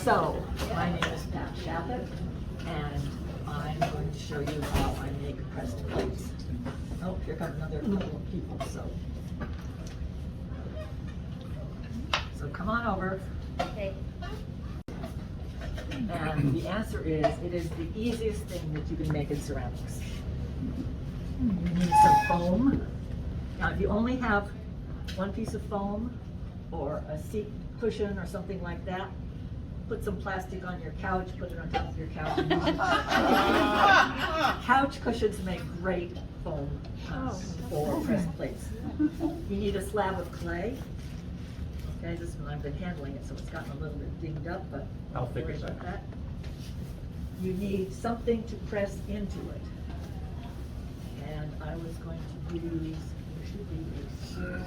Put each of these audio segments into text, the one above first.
So, my name is Patchaput, and I'm going to show you how I make pressed plates. Oh, here comes another couple of people, so come on over. Okay. And the answer is, it is the easiest thing that you can make in ceramics. You need some foam. Now, if you only have one piece of foam or a seat cushion or something like that, put some plastic on your couch, put it on top of your couch. Couch cushions make great foam for pressed plates. You need a slab of clay. Okay, this one I've been handling it, so it's gotten a little bit dinged up, but I'll figure it out. that. You need something to press into it. And I was going to use, there should be a square.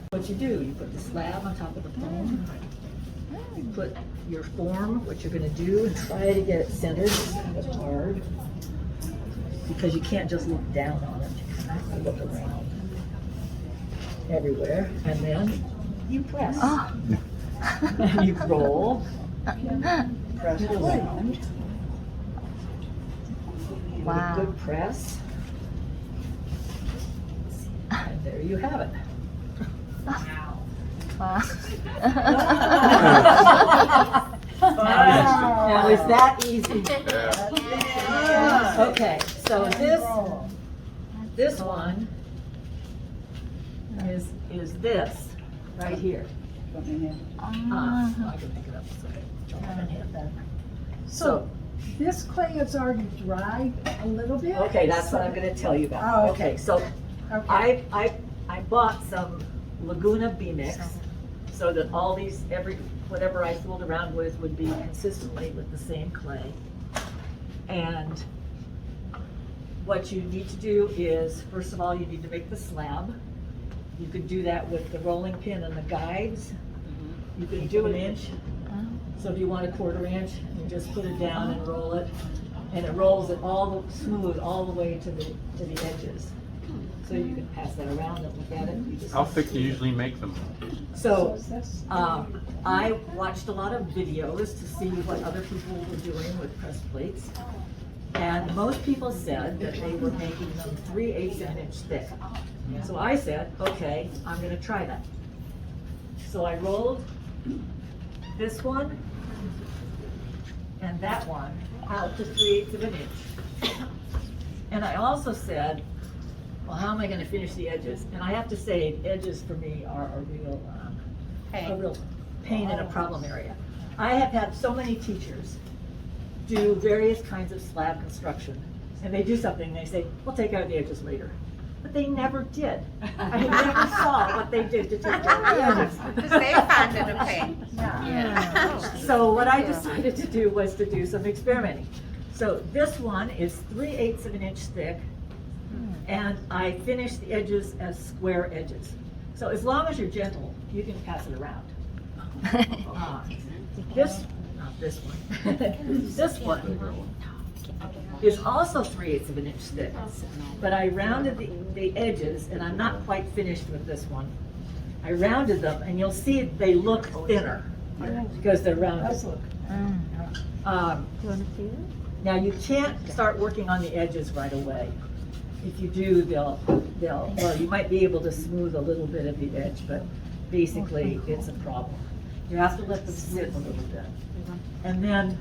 What you do, you put the slab on top of the foam. You put your form, what you're going to do, and try to get it centered. It's kind of hard because you can't just look down on it. You have to look around everywhere, and then you press. And you roll, press around. Wow. Good press. And there you have it. Wow. Now, is that easy? Okay, so this one is this right here. I can pick it up. So This clay is already dried a little bit? okay, that's what I'm going to tell you about. Oh, Okay, so Okay. I bought some Laguna B-Mix so that all these, whatever I fooled around with would be consistently with the same clay. And what you need to do is, first of all, you need to make the slab. You can do that with the rolling pin and the guides. You can do an inch. So if you want a 1/4 inch, you just put it down and roll it. And it rolls it smooth all the way to the edges. So you can pass that around and look at it. You just How thick do you usually make them? So, I watched a lot of videos to see what other people were doing with pressed plates. And most people said that they were making them 3/8 of an inch thick. So I said, okay, I'm gonna try that. So I rolled this one and that one out to 3/8 of an inch. And I also said, well, how am I gonna finish the edges? And I have to say, edges for me are a real pain in a problem area. I have had so many teachers do various kinds of slab construction, and they do something, they say, we'll take out the edges later. But they never did. I never saw what they did to take out the edges. Because they found it a pain. So what I decided to do was to do some experimenting. So this one is 3/8 of an inch thick, and I finished the edges as square edges. So as long as you're gentle, you can pass it around. Not this one. This one is also 3/8 of an inch thick, but I rounded the edges, and I'm not quite finished with this one. I rounded them, and you'll see they look thinner because they're rounded. Now you can't start working on the edges right away. If you do, well, you might be able to smooth a little bit of the edge, but basically it's a problem. You have to let them sit a little bit. And then,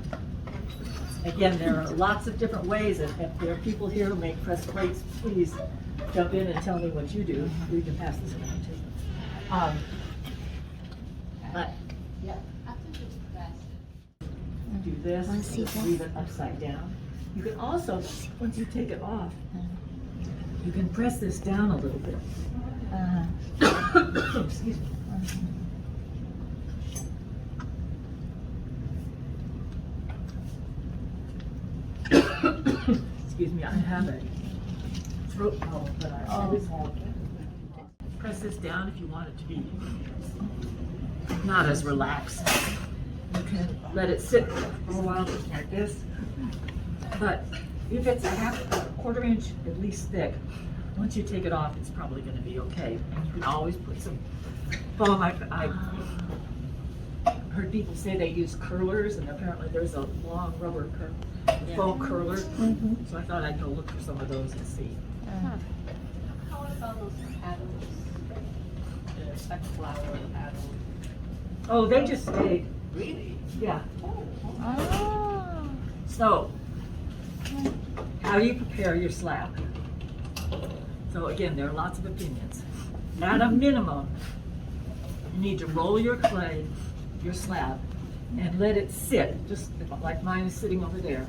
again, there are lots of different ways. If there are people here who make pressed plates, please jump in and tell me what you do. We can pass this around too. But do this, leave it upside down. You can also, once you take it off, you can press this down a little bit. Excuse me. Excuse me, I have a throat problem, but I always press this down if you want it to be not as relaxed. You can let it sit for a while like this. But if it's a 1/4 inch at least thick, once you take it off, it's probably gonna be okay. And you can always put some foam. I've heard people say they use curlers, and apparently there's a long rubber foam curler. So I thought I'd go look for some of those and see. How about those paddles? The sunflower paddles? Oh, they just stayed. Really? Yeah. Oh. So, how do you prepare your slab? So again, there are lots of opinions. At a minimum, you need to roll your clay, your slab, and let it sit, just like mine is sitting over there,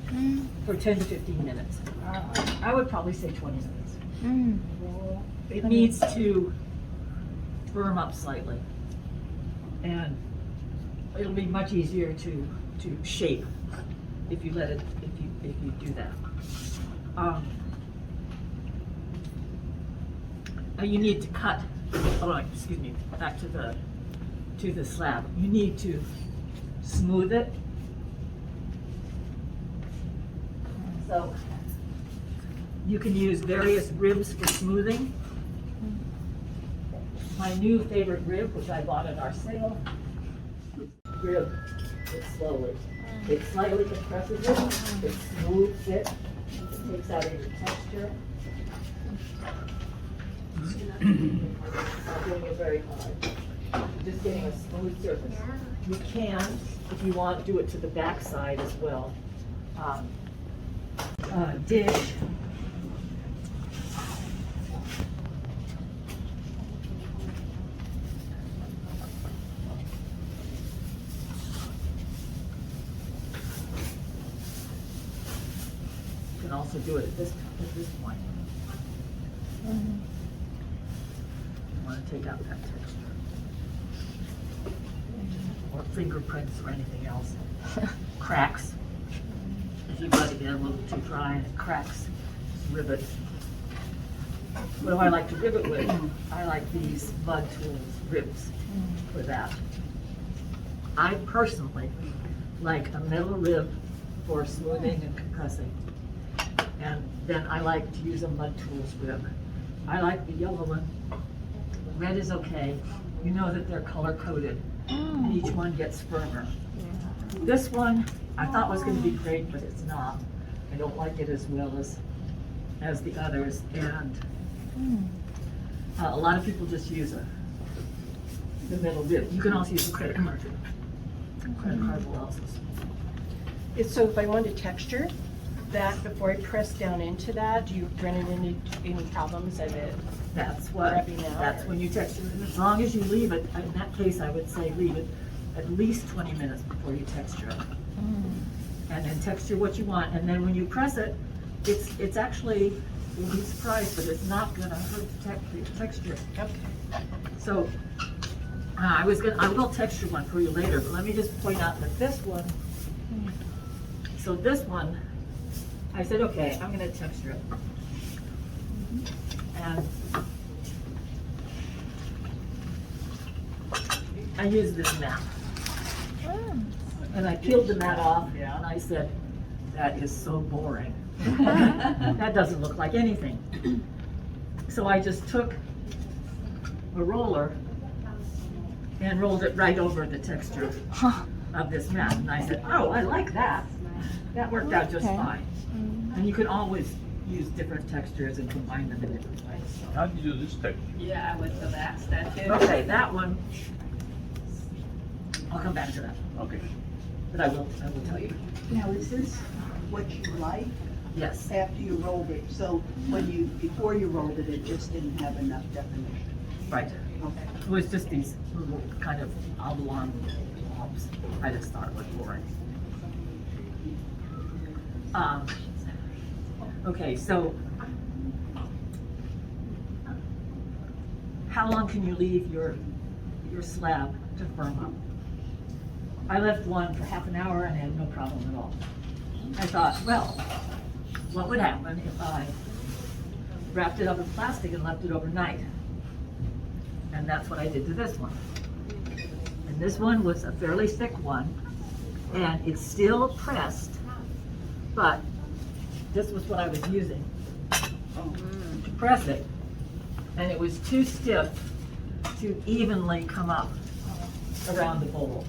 for 10 to 15 minutes. I would probably say 20 minutes. It needs to firm up slightly. And it'll be much easier to shape if you let it, if you do that. Now you need to cut, excuse me, back to the slab. You need to smooth it. So you can use various ribs for smoothing. My new favorite rib, which I bought at our sale, rib it slowly. It slightly compresses it, it smooths it, it takes out any texture. Not doing it very hard. Just getting a smooth surface. You can, if you want, do it to the back side as well. Dish. You can also do it at this point. You want to take out that texture. Or fingerprints or anything else. Cracks. If you let it get a little too dry and it cracks, rivet. What do I like to rivet with? I like these mud tools ribs for that. I personally like a metal rib for smoothing and compressing. And then I like to use a mud tools rib. I like the yellow one. Red is okay. You know that they're color coded. And each one gets firmer. This one I thought was going to be great, but it's not. I don't like it as well as the others. And a lot of people just use the metal rib. You can also use a credit card. Credit card will also. So if I want to texture that before I press down into that, do you run into any problems of it? That's Rubbing out, that's or- when you texture it. As long as you leave it, in that case, I would say leave it at least 20 minutes before you texture it. And then texture what you want. And then when you press it, it's actually, you'll be surprised, but it's not gonna hurt the texture. Okay. So, I will texture one for you later, but let me just point out that this one, so this one, I said, okay, I'm gonna texture it. And I used this mat. And I peeled the mat off, and I said, that is so boring. That doesn't look like anything. So I just took a roller and rolled it right over the texture of this mat. And I said, oh, I like that. That worked out just fine. And you can always use different textures and combine them in different ways. How do you do this texture? Yeah, with the backs that too. Okay, that one, I'll come back to that, Okay. but I will tell you. Now, is this what you like Yes, after you rolled it? So before you rolled it, it just didn't have enough definition? right. Okay. It was just these little kind of oblong blobs. I just thought it looked boring. Okay, so how long can you leave your slab to firm up? I left one for half an hour and had no problem at all. I thought, well, what would happen if I wrapped it up in plastic and left it overnight? And that's what I did to this one. And this one was a fairly thick one, and it's still pressed, but this was what I was using to press it. and it was too stiff to evenly come up around the bowl.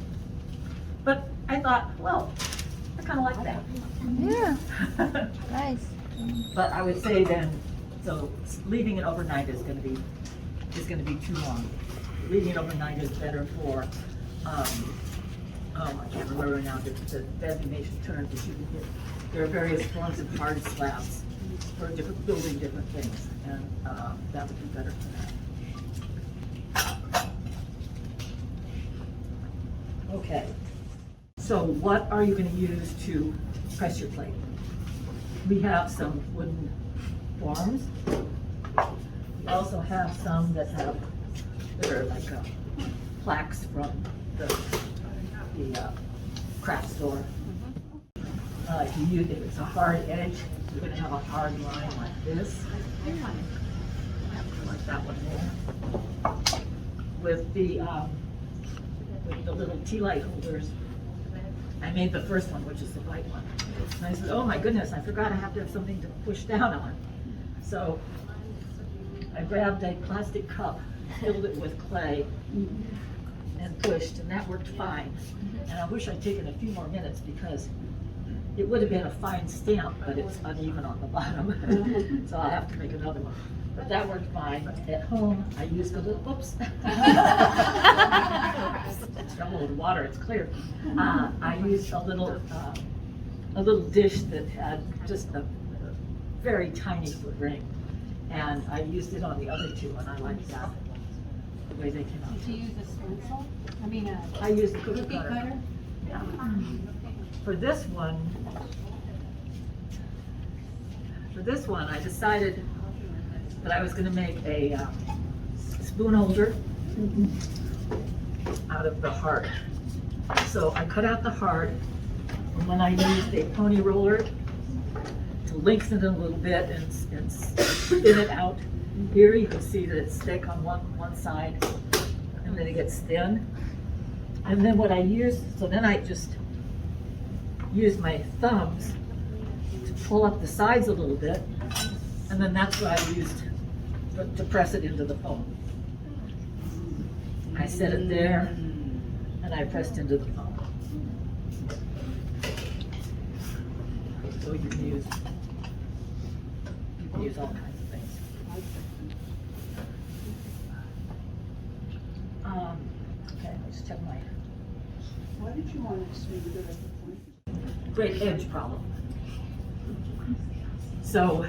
But I thought, well, I kind of like that. Yeah, nice. But I would say then, so leaving it overnight is gonna be too long. Leaving it overnight is better for, I can't remember now the designation term, but you can get, there are various forms of hard slabs for building different things, and that would be better for that. Okay, so what are you gonna use to press your plate? We have some wooden forms. We also have some that are like plaques from the craft store. If it's a hard edge, you're gonna have a hard line like this. Like that one there. With the little tea light holders. I made the first one, which is the white one. And I said, oh my goodness, I forgot I have to have something to push down on. So I grabbed a plastic cup, filled it with clay, and pushed, and that worked fine. And I wish I'd taken a few more minutes because it would have been a fine stamp, but it's uneven on the bottom. So I'll have to make another one. But that worked fine. At home, I used a little, oops. Trouble with water, it's clear. I used a little dish that had just a very tiny foot ring. And I used it on the other two, and I liked that, the way they came out. Did you use a stencil? I used a cookie cookie cutter. cutter? Yeah. For this one, I decided that I was going to make a spoon holder out of the heart. So I cut out the heart, and then I used a pony roller to lengthen it a little bit and spin it out. Here you can see that it's thick on one side, and then it gets thin. And then what I used, so then I just used my thumbs to pull up the sides a little bit, and then that's what I used to press it into the foam. I set it there, and I pressed into the foam. So you can use all kinds of things. Okay, let's check my Why did you want to smooth it at the point? great edge problem. So,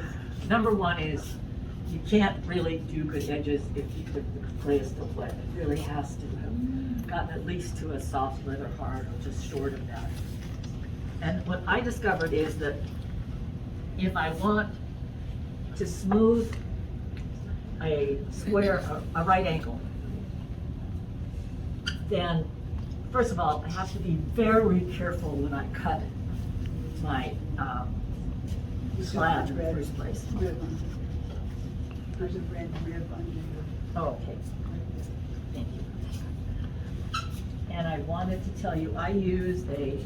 number one is you can't really do good edges if the clay is still wet. It really has to have gotten at least to a soft lid or hard or just short of that. And what I discovered is that if I want to smooth a square, a right angle, then first of all, I have to be very careful when I cut my slab in the first place. Rib on. There's a red rib under Oh, okay. Thank you. And I wanted to tell you, I used a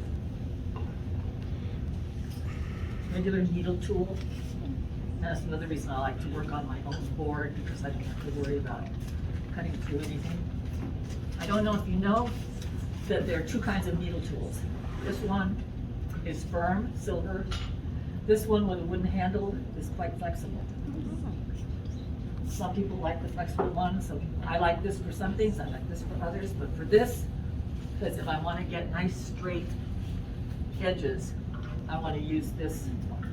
regular needle tool. That's another reason I like to work on my own board, because I don't have to worry about cutting through anything. I don't know if you know that there are two kinds of needle tools. This one is firm, silver. This one with a wooden handle is quite flexible. Some people like the flexible one, so I like this for some things, I like this for others, but for this, because if I want to get nice straight edges, I want to use this one.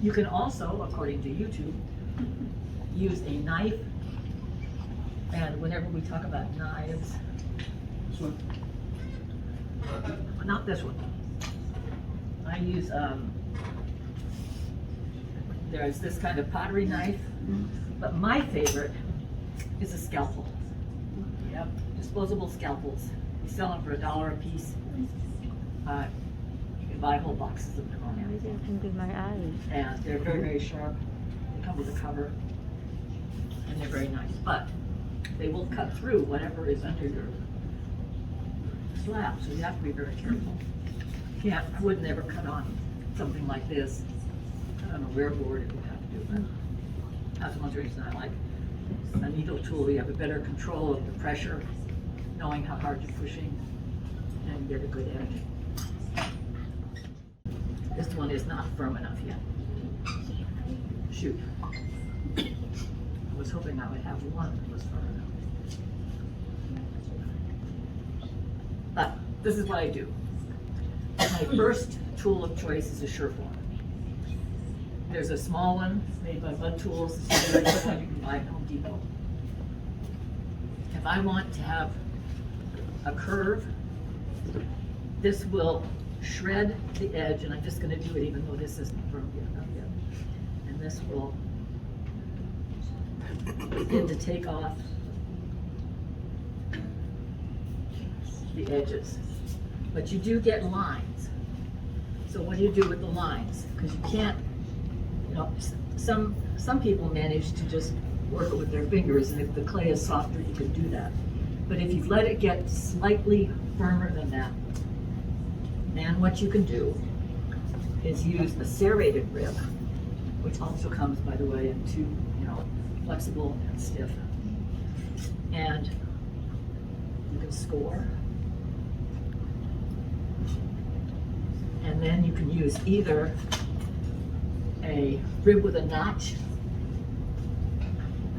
You can also, according to YouTube, use a knife, and whenever we talk about knives, not this one. I use, there's this kind of pottery knife, but my favorite is a scalpel. Yep, disposable scalpels. We sell them for $1 a piece. You can buy whole boxes of them on Amazon. And they're very, very sharp. They come with a cover, and they're very nice. But they will cut through whatever is under your slab, so you have to be very careful. I would never cut on something like this. I don't know where board it would have to do, but that's one reason I like a needle tool, you have a better control of the pressure, knowing how hard you're pushing, and get a good edge. This one is not firm enough yet. Shoot. I was hoping I would have one that was firm enough. But this is what I do. My first tool of choice is a Sureform. There's a small one made by Bud Tools. This is a very good one you can buy at Home Depot. If I want to have a curve, this will shred the edge, and I'm just going to do it even though this isn't firm yet. And this will begin to take off the edges. But you do get lines. So what do you do with the lines? Because you can't, you know, some people manage to just work it with their fingers, and if the clay is softer, you can do that. But if you let it get slightly firmer than that, then what you can do is use a serrated rib, which also comes, by the way, in two, you know, flexible and stiff. And you can score. And then you can use either a rib with a notch,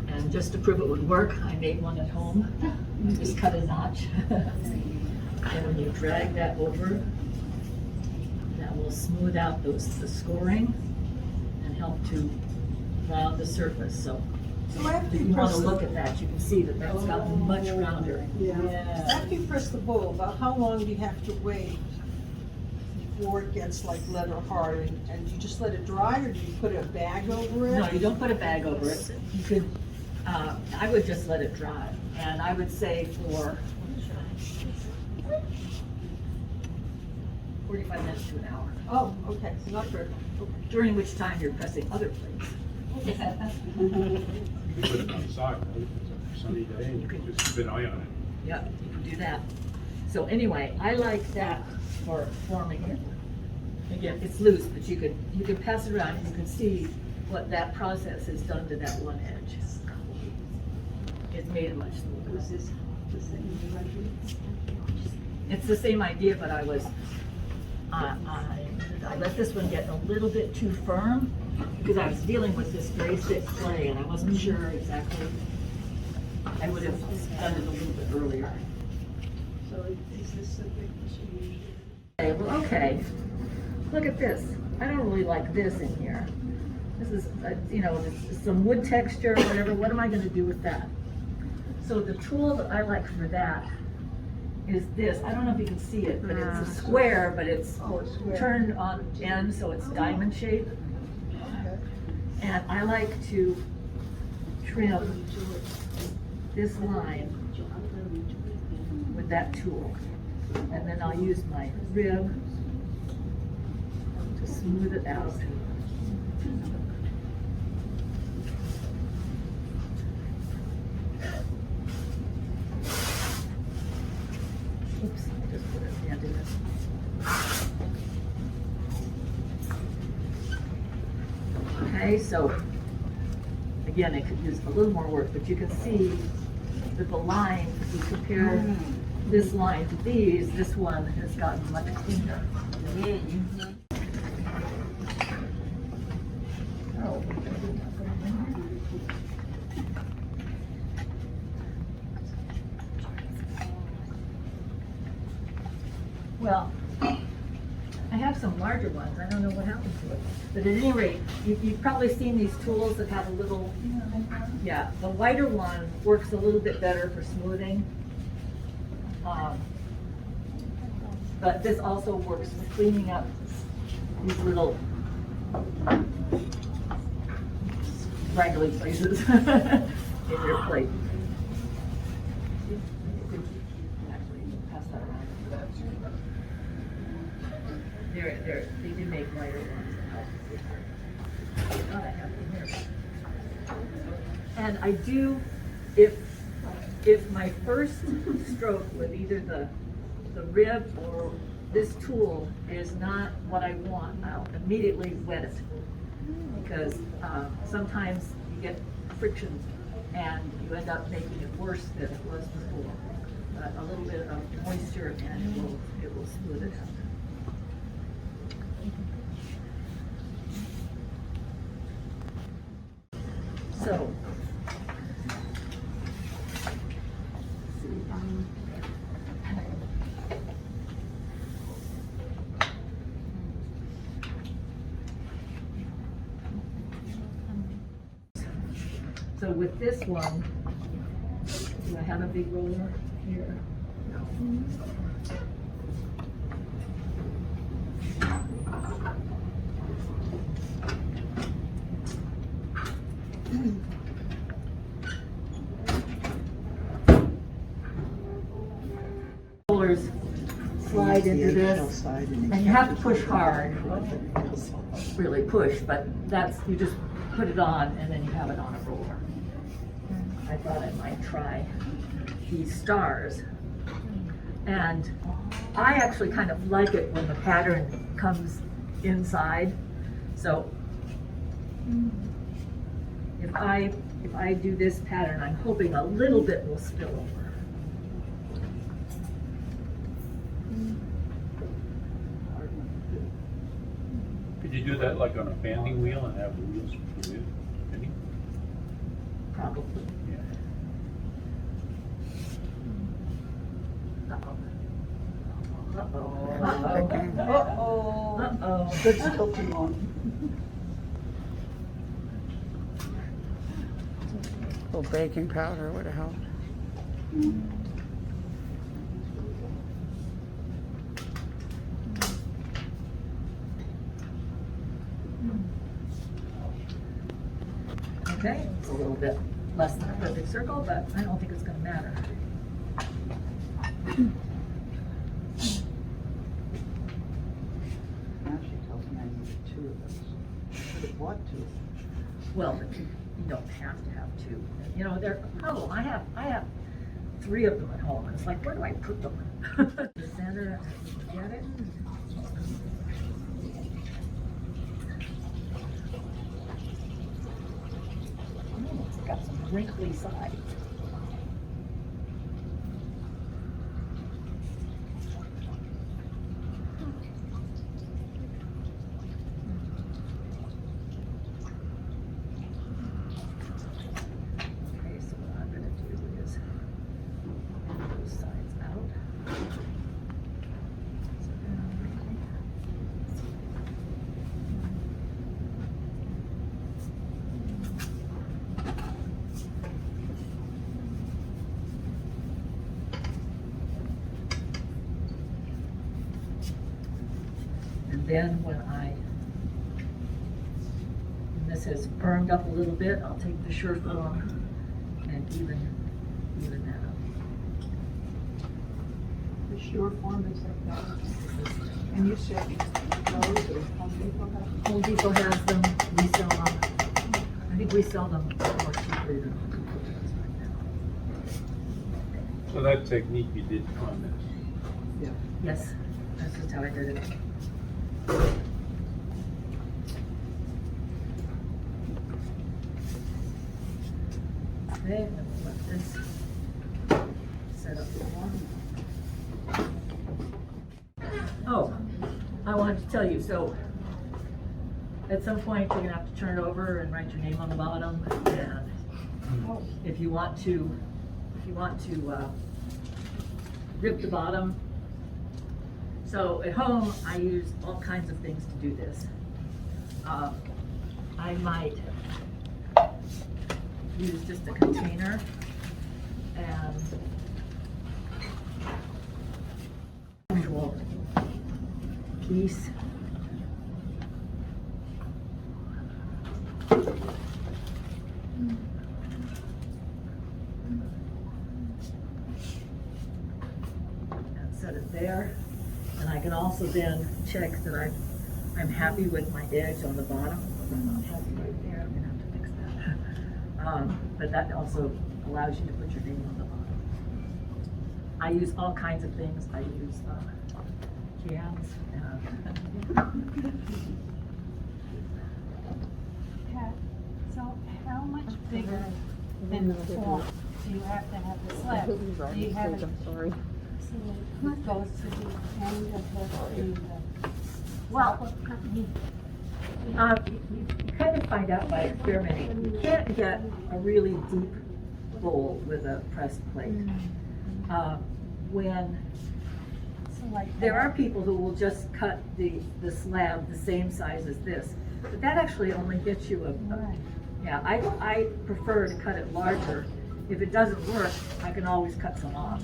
and just to prove it would work, I made one at home. Just cut a notch. And when you drag that over, that will smooth out the scoring and help to round the surface. So So after if you you want press to the, look at that, you can see that that's gotten much rounder. after you press the bowl, about how long do you have to wait before it gets like leather hard? And do you just let it dry, or do you put a bag over it? No, you don't put a bag over it. You could, I would just let it dry. And I would say for 45 minutes to an hour, Oh, okay, so not very long. during which time you're pressing other plates. You can put it outside, right? If it's a sunny day, and you can just keep an eye on it. Yep, you can do that. So anyway, I like that for forming it. Again, it's loose, but you could pass it around and you can see what that process has done to that one edge. It's made it much smoother. Was this the same direction? It's the same idea, but I let this one get a little bit too firm because I was dealing with this very thick clay and I wasn't sure exactly. I would have done it a little bit earlier. So is this the thickness you usually? Okay, well, okay. Look at this. I don't really like this in here. This is, you know, it's some wood texture or whatever. What am I going to do with that? So the tool that I like for that is this. I don't know if you can see it, but it's a square, but it's turned on end, so it's diamond shape. And I like to trim this line with that tool. And then I'll use my rib to smooth it out. Oops, I just put a dent in it. Okay, so again, I could use a little more work, but you can see that the line, if you compare this line to these, this one has gotten much cleaner. Oh. Well, I have some larger ones. I don't know what happened to it. But at any rate, you've probably seen these tools that have a little, yeah, the wider one works a little bit better for smoothing. But this also works for cleaning up these little raggedy places in your plate. Actually, pass that around. They do make lighter ones that help. I thought I had them here. And I do, if my first stroke with either the rib or this tool is not what I want, I'll immediately wet it. Because sometimes you get friction and you end up making it worse than it was before. But a little bit of moisture and it will smooth it out. So. So with this one, do I have a big roller here? No. Rollers slide into this, and you have to push hard, really push, but that's, you just put it on and then you have it on a roller. I thought I might try these stars. And I actually kind of like it when the pattern comes inside. So if I do this pattern, I'm hoping a little bit will spill over. Could you do that like on a banding wheel and have the wheels spinning? Probably. Yeah. Uh-oh. Uh-oh. Good sculpting on. little baking powder would have helped. Okay, it's a little bit less than a perfect circle, but I don't think it's gonna matter. Now she tells me I need 2 of those. Should have bought 2. Well, but you don't have to have 2. You know, they're a problem. I have 3 of them at home, and it's like, where do I put them? The center, get it? Oh, it's got some wrinkly sides. Okay, so what I'm gonna do is move those sides out. So now and then when this has firmed up a little bit, I'll take the Sureform and even that up. The Sureform is like that. And you said those or Home Depot have? Home Depot has them, we sell them. I think we sell them more cheaply than Home Depot does right now. So that technique you did on this. Yeah. Yes, that's just how I did it. Okay, and then we'll let this set up more. Oh, I wanted to tell you, so at some point you're gonna have to turn it over and write your name on the bottom, and if you want to rip the bottom. So at home, I use all kinds of things to do this. I might use just a container and usual piece. And set it there. And I can also then check that I'm happy with my edge on the bottom. If I'm not happy right there, I'm gonna have to fix that. But that also allows you to put your name on the bottom. I use all kinds of things. I use cans. Pat, so how much bigger than the form. So you have to have the slab. Do you have it? I'm sorry. It goes to the end of the. Well, you kind of find out by experimenting. You can't get a really deep bowl with a pressed plate. When there are people who will just cut the slab the same size as this, but that actually only gets you yeah, I prefer to cut it larger. If it doesn't work, I can always cut some off.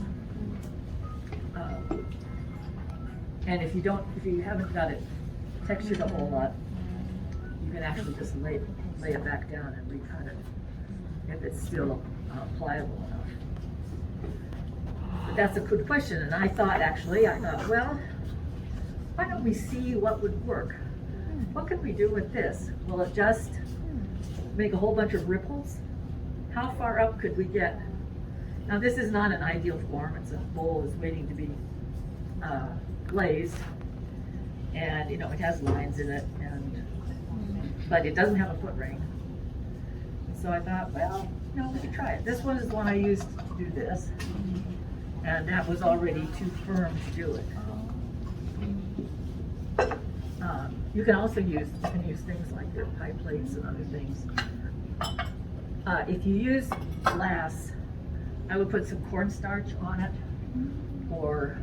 And if you haven't got it textured a whole lot, you can actually just lay it back down and recut it if it's still pliable enough. But that's a good question, and I thought, well, why don't we see what would work? What could we do with this? Will it just make a whole bunch of ripples? How far up could we get? Now, this is not an ideal form. It's a bowl that's waiting to be glazed, and it has lines in it, but it doesn't have a foot ring. So I thought, well, we could try it. This one is the one I used to do this, and that was already too firm to do it. You can also use things like your pie plates and other things. If you use glass, I would put some cornstarch on it, or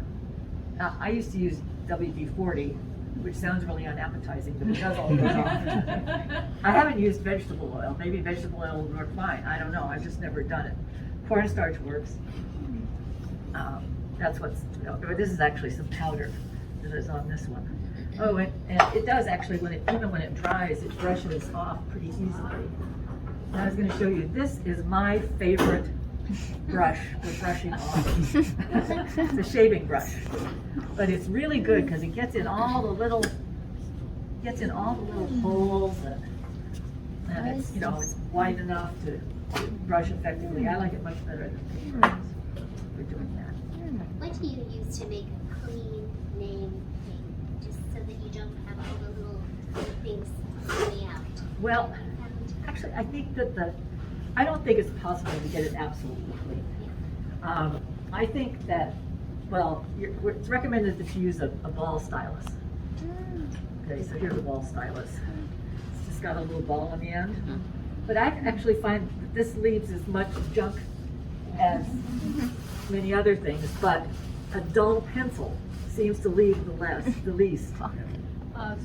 I used to use WD-40, which sounds really unappetizing, but it does all the time. I haven't used vegetable oil. Maybe vegetable oil would work fine. I don't know. I've just never done it. Cornstarch works. That's what's. This is actually some powder that is on this one. Oh, and it does actually, even when it dries, it brushes off pretty easily. And I was going to show you. This is my favorite brush for brushing off. It's a shaving brush, but it's really good because it gets in all the little holes, and it's it's wide enough to brush effectively. I like it much better than paper for doing that. What do you use to make a clean name thing, just so that you don't have all the little things coming out? Well, actually, I think that I don't think it's possible to get it absolutely clean. I think that, it's recommended that you use a ball stylus. Okay, so here's a ball stylus. It's just got a little ball on the end. But I actually find that this leaves as much junk as many other things, but a dull pencil seems to leave the least.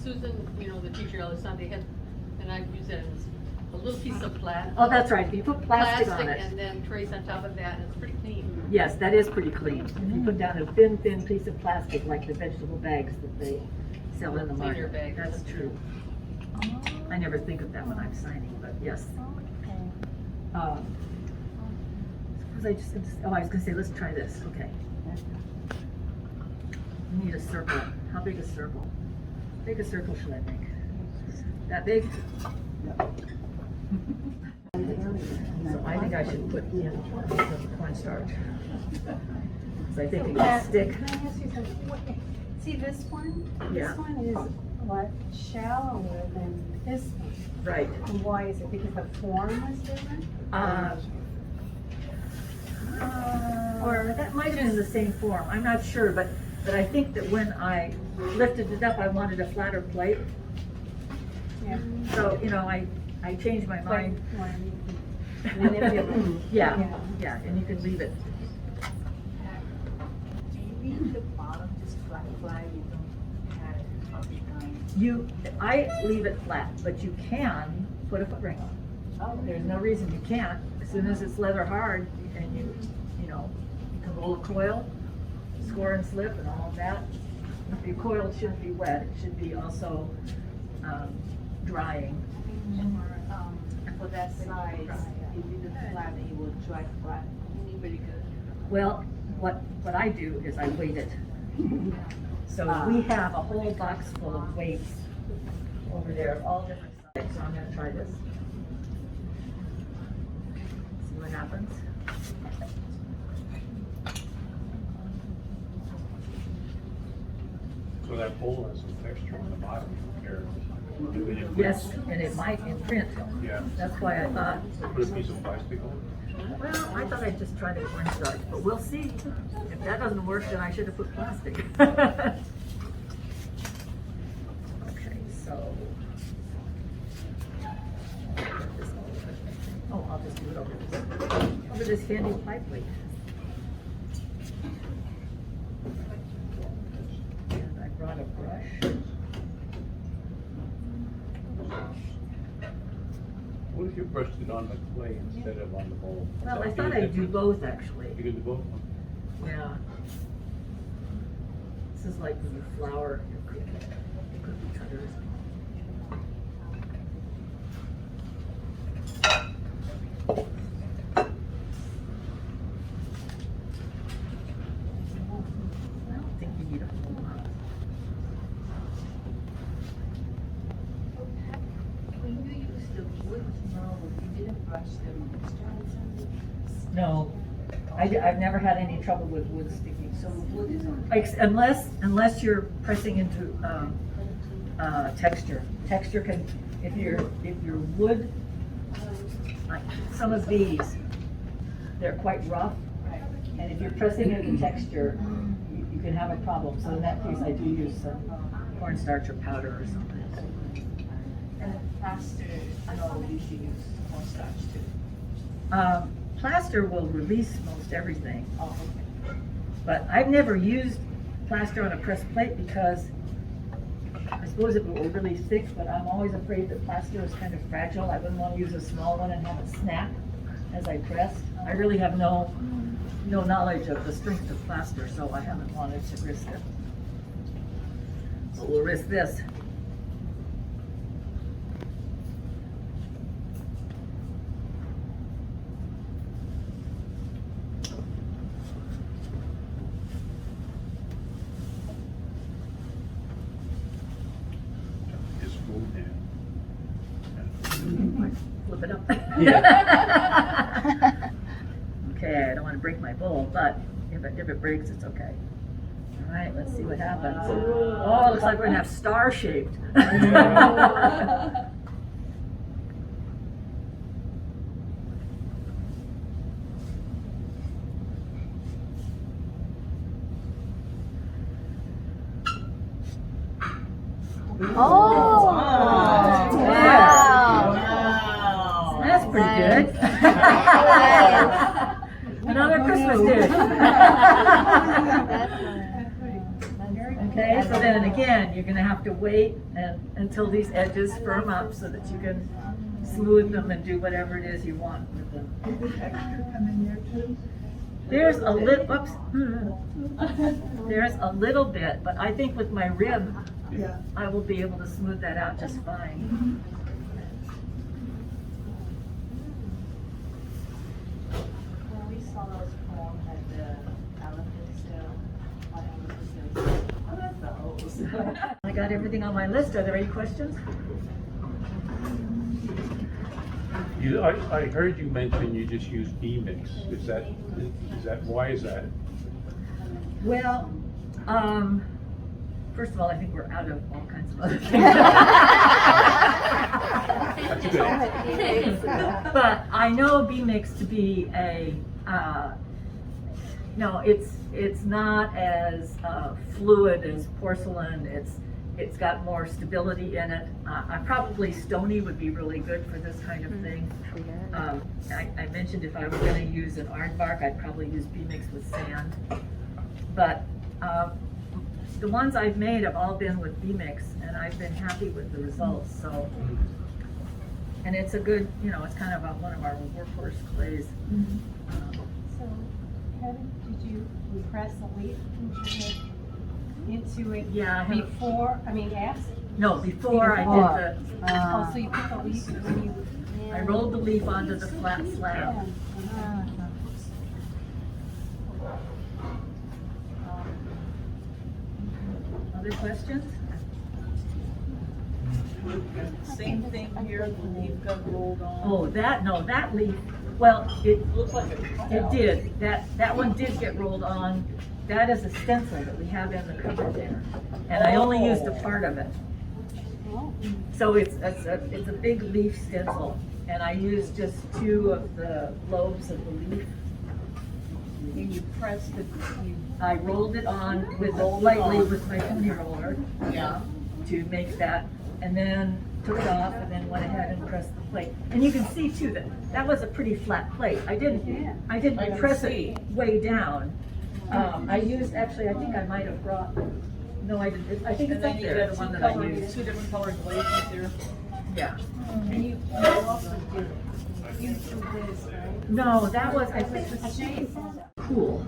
Susan, the teacher the other Sunday and I use it as a little piece of plastic. Oh, that's right. You put plastic on it. And then trace on top of that, and it's pretty clean. Yes, that is pretty clean. If you put down a thin piece of plastic, like the vegetable bags that they sell in the Cleaner market. bag. That's true. I never think of that when I'm signing, but yes. Suppose I was going to say, let's try this. Okay. You need a circle. How big a circle? How big a circle should I make? That big? So I think I should put in some cornstarch. So I think it can stick. Can I ask you something? See this one? Yeah. This one is a lot shallower than this one. Right. And why is it? Because the form was different? Or that might have been the same form. I'm not sure, but I think that when I lifted it up, I wanted a flatter plate. Yeah. So, I changed my mind. Manipulate. Yeah, and you can leave it. Maybe the bottom just flat, you don't have it up behind. I leave it flat, but you can put a foot ring on. Oh. There's no reason you can't. As soon as it's leather hard, and you can roll a coil, score and slip, and all of that. Your coil shouldn't be wet. It should be also drying. For that size, if you do flat, it will dry flat. Pretty good. Well, what I do is I weight it. So we have a whole box full of weights over there of all different sizes. So I'm going to try this. See what happens. So that bowl has some texture on the bottom compared to Yes, and it might in print. Yeah. That's why I thought, Put a piece of plastic on well, I thought I'd just try the cornstarch, but we'll see. If that doesn't work, then I should have put plastic. Okay, so. Oh, I'll just do it over this handy pipe leaf. And I brought a brush. What if you brushed it on the clay instead of on the bowl? Well, I thought I'd do both, actually. You could do both? Yeah. This is like when you flour your cookie cutters. I don't think you need a whole lot. When you use the wood roll, you didn't brush the moisture on something? No, I've never had any trouble with wood sticking. So wood is on. Unless you're pressing into texture. Texture can, if your wood, like some of these, they're quite rough, and if you're pressing into texture, you can have a problem. So in that case, I do use some cornstarch or powder or something. And plaster, I know you should use cornstarch too. Plaster will release most everything. Oh, okay. But I've never used plaster on a pressed plate because I suppose it will really thick, but I'm always afraid that plaster is kind of fragile. I wouldn't want to use a small one and have it snap as I press. I really have no knowledge of the strength of plaster, so I haven't wanted to risk it. But we'll risk this. Just move it. Flip it up. Okay, I don't want to break my bowl, but if it breaks, it's okay. All right, let's see what happens. Oh, it looks like we're gonna have star-shaped. Oh, Wow. wow. That's pretty good. Nice. Another Christmas dish. Okay, so then again, you're gonna have to wait until these edges firm up so that you can smooth them and do whatever it is you want with them. Did the texture come in there too? There's a little, whoops. There's a little bit, but I think with my rib, Yeah. I will be able to smooth that out just fine. When we saw those poems at the elephant still, I got everything on my list. Are there any questions? I heard you mention you just use B-mix. Why is that? Well, first of all, I think we're out of all kinds of other things. That's a good answer. But I know B-Mix to be a, no, it's not as fluid as porcelain. It's got more stability in it. Probably Stony would be really good for this kind of thing. I mentioned if I were going to use an aardvark, I'd probably use B-Mix with sand. But the ones I've made have all been with B-Mix, and I've been happy with the results. So, and it's a good, it's kind of one of our workhorse clays. So, Kevin, did you press a leaf into it Yeah, I have- before, after? No, before I did Oh, so you put the leaf when you. I rolled the leaf onto the flat slab. Other questions? Same thing here, the leaf got rolled on. Oh, that leaf, well, it Looks like a It cutout. did. That one did get rolled on. That is a stencil that we have in the cupboard there. And I only used a part of it. So it's a big leaf stencil, and I used just 2 of the lobes of the leaf. And you press the, I rolled it on with lightly with my pony roller. Yeah. To make that, and then took it off, and then went ahead and pressed the plate. And you can see too that that was a pretty flat plate. I didn't can press see. it way down. I used, actually, I think I might have brought, no, I didn't, I think it's up there, the one that I used. 2 different colored glazes here. Yeah. And you also did, you do this, right? No, that was, I think, cool.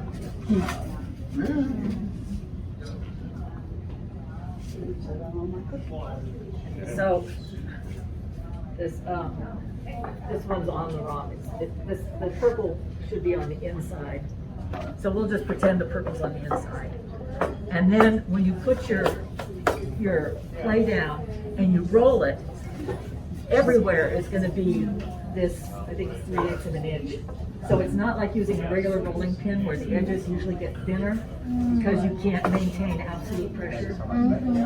So, this one's on the wrong, the purple should be on the inside. So we'll just pretend the purple's on the inside. And then when you put your clay down and you roll it, everywhere is gonna be this, I think it's 3/8 of an inch. So it's not like using a regular rolling pin where the edges usually get thinner because you can't maintain absolute pressure.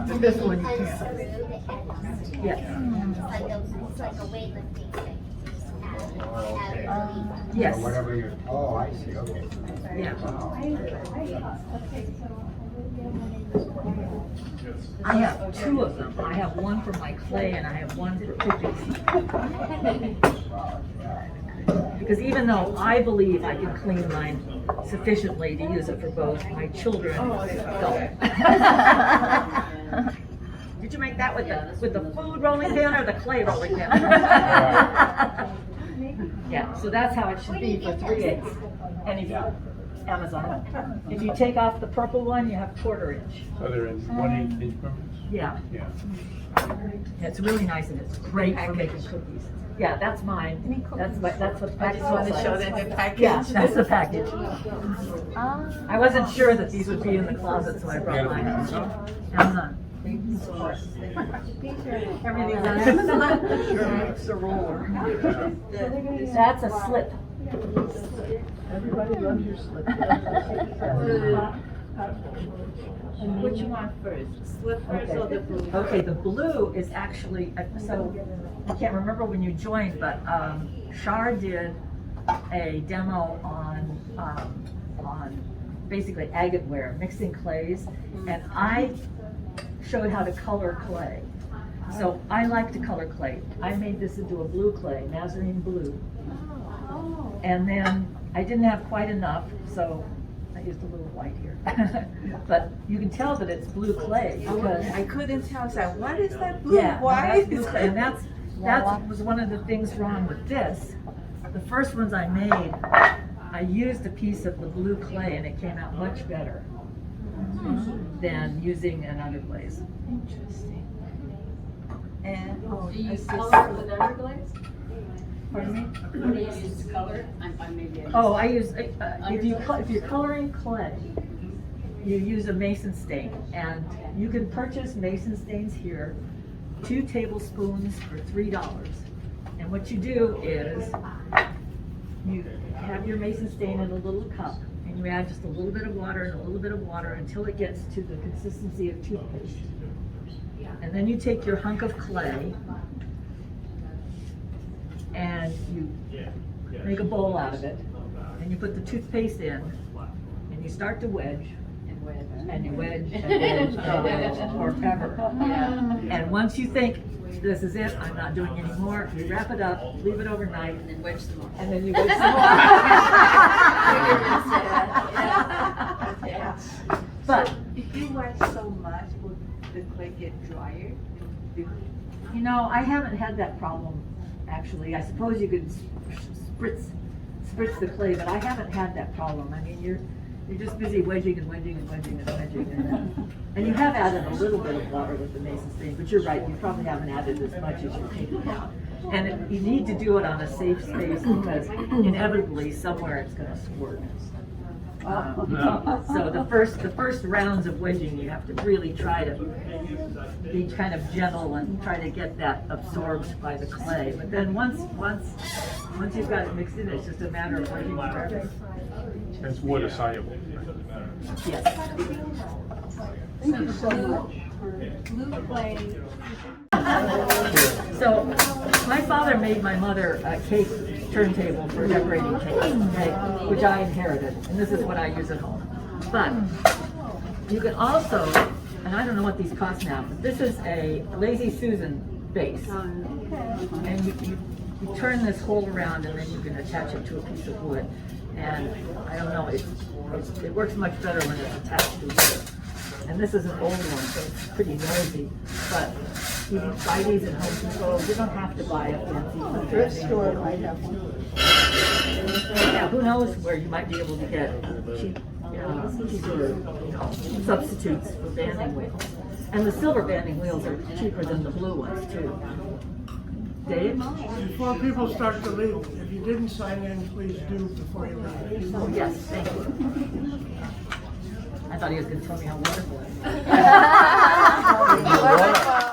But this one you Unscrew can. the edges. Yes. It's like a weightlifting thing. Add relief. Yes. Whatever you, oh, I see, okay. Yeah. Wow. I have 2 of them. I have one for my clay and I have one for cookies. Because even though I believe I can clean mine sufficiently to use it for both, my children don't. Did you make that with the food rolling pin or the clay rolling pin? Yeah, so that's how it should be for 3/8. And if you, Amazon, if you take off the purple one, you have 1/4 inch. So they're in 1/8 increments? Yeah, Yeah. it's really nice and it's great for making cookies. Yeah, that's mine. That's what the package wanted to says. show them the package. Yeah, that's the package. Ah. I wasn't sure that these would be in the closet, so I brought mine. Amazon. Everything's on Amazon. It's a roller. That's a slip. Everybody loves your slip. Which you want first, slip first or the blue? Okay, the blue is actually, so, I can't remember when you joined, but Shar did a demo on basically agate ware, mixing clays, and I showed how to color clay. So I like to color clay. I made this into a blue clay, Nazarene blue. And then I didn't have quite enough, so I used a little white here. But you can tell that it's blue clay because I couldn't tell, I said, what is that blue? yeah, Why that's blue is clay. that? And that was one of the things wrong with this. The first ones I made, I used a piece of the blue clay and it came out much better than using an underglaze. Interesting. And, oh, Do you use it's color with underglaze? Pardon me? Do you use color? I maybe. Oh, I use, if you're coloring clay, you use a mason stain, and you can purchase mason stains here, 2 tablespoons for $3. And what you do is, you have your mason stain in a little cup, and you add just a little bit of water and a little bit of water until it gets to the consistency of toothpaste. And then you take your hunk of clay, and you make a bowl out of it, and you put the toothpaste in, and you start to wedge, and you wedge, and wedge, and wedge, forever. And once you think, this is it, I'm not doing any more, you wrap it up, leave it overnight, And then wedge some more. and then you wedge some more. But, if you wet so much, would the clay get drier? you know, I haven't had that problem, actually. I suppose you could spritz the clay, but I haven't had that problem. I mean, you're just busy wedging and wedging and wedging and wedging. And you have added a little bit of water with the mason stain, but you're right, you probably haven't added as much as you're taking out. And you need to do it on a safe space because inevitably somewhere it's gonna squirt. So the first rounds of wedging, you have to really try to be kind of gentle and try to get that absorbed by the clay. But then once you've got it mixed in, it's just a matter of wedging forever. It's water soluble. Yes. Thank you so much. Blue clay So, my father made my mother a cake turntable for decorating cakes, okay, which I inherited, and this is what I use at home. But you can also, and I don't know what these cost now, but this is a Lazy Susan base. And you turn this hole around and then you can attach it to a piece of wood. And I don't know, it works much better when it's attached to wood. And this is an old one, so it's pretty noisy. But you can buy these at Home Depot. You don't have to buy a fancy one. Thrift store might have one. Yeah, who knows where you might be able to get cheaper, substitutes for banding wheels. And the silver banding wheels are cheaper than the blue ones too. Dave? Before people start to leave, if you didn't sign in, please do before you leave. Oh, yes, thank you. I thought he was going to tell me how wonderful it is. Wonderful.